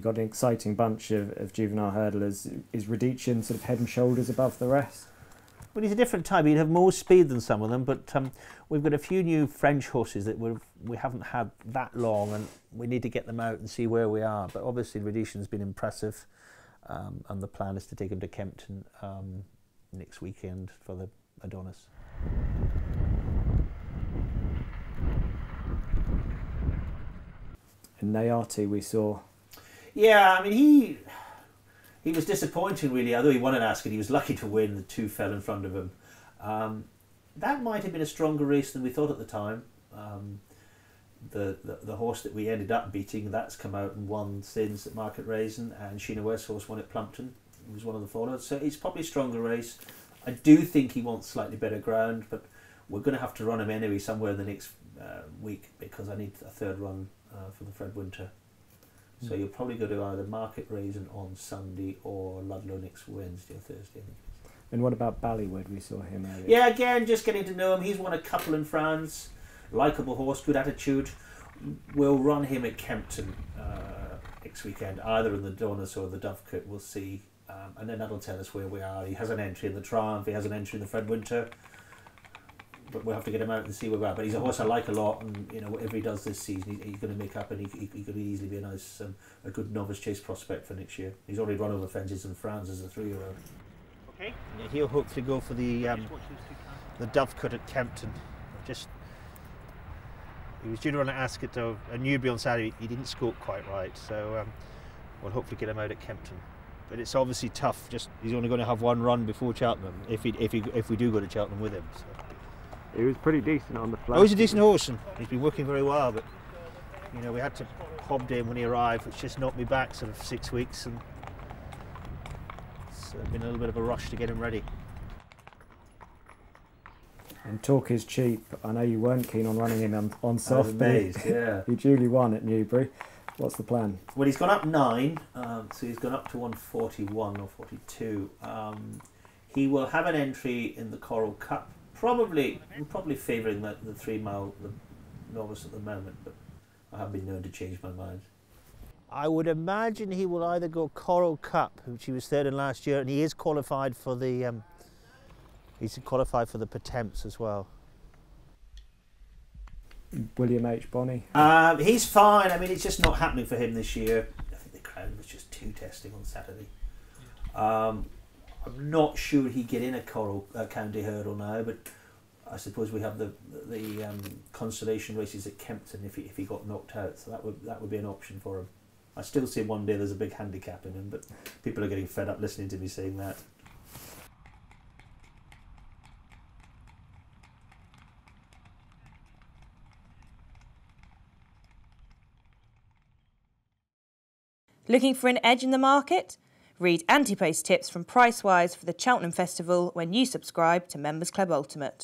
You've got an exciting bunch of juvenile hurdlers. Is Redicean sort of head and shoulders above the rest? Well, he's a different type. He'd have more speed than some of them, but we've got a few new French horses that we haven't had that long, and we need to get them out and see where we are. But obviously, Redicean's been impressive, and the plan is to take him to Kempton next weekend for the Adonis. And Nayati, we saw. Yeah, I mean, he was disappointing, really. Although he won an Ascot, he was lucky to win. The two fell in front of him. That might have been a stronger race than we thought at the time. The horse that we ended up beating, that's come out and won since at Market Raisin, and Sheena West's horse won at Plumpton. He was one of the followers, so it's probably a stronger race. I do think he wants slightly better ground, but we're going to have to run him anyway somewhere in the next week, because I need a third run for the Fred Winter. So you'll probably go to either Market Raisin on Sunday or Ludlow next Wednesday or Thursday, I think. And what about Ballywood? We saw him earlier. Yeah, again, just getting to know him. He's won a couple in France. Likeable horse, good attitude. We'll run him at Kempton next weekend, either in the Adonis or the Dovecote. We'll see. And then that'll tell us where we are. He has an entry in the Triumph. He has an entry in the Fred Winter. But we'll have to get him out and see where we are. But he's a horse I like a lot, and you know, whatever he does this season, he's going to make up, and he could easily be a nice, a good novice chase prospect for next year. He's already run over fences in France as a 3-year-old. Okay. Yeah, he'll hopefully go for the Dovecote at Kempton. He was due to run at Ascot a Newbury on Saturday. He didn't scope quite right, so we'll hopefully get him out at Kempton. But it's obviously tough. He's only going to have one run before Cheltenham if we do go to Cheltenham with him. So. He was pretty decent on the flat. Oh, he's a decent horse, and he's been working very well. But you know, we had to hob him when he arrived, which just knocked me back sort of 6 weeks, and it's been a little bit of a rush to get him ready. And Talkischeap, I know you weren't keen on running him on soft. I was amazed, yeah. He duly won at Newbury. What's the plan? Well, he's gone up 9, so he's gone up to 141 or 42. He will have an entry in the Coral Cup. Probably favouring the 3 mile novice at the moment, but I have been known to change my mind. I would imagine he will either go Coral Cup, which he was third in last year, and he is qualified for the Pertemps as well. William H. Bonney? He's fine. I mean, it's just not happening for him this year. I think the crowd was just too testing on Saturday. I'm not sure he'd get in a Coral County hurdle now, but I suppose we have the consolation races at Kempton if he got knocked out, so that would be an option for him. I still see one day there's a big handicap in him, but people are getting fed up listening to me saying that. Looking for an edge in the market? Read anti-post tips from Pricewise for the Cheltenham Festival when you subscribe to Members Club Ultimate.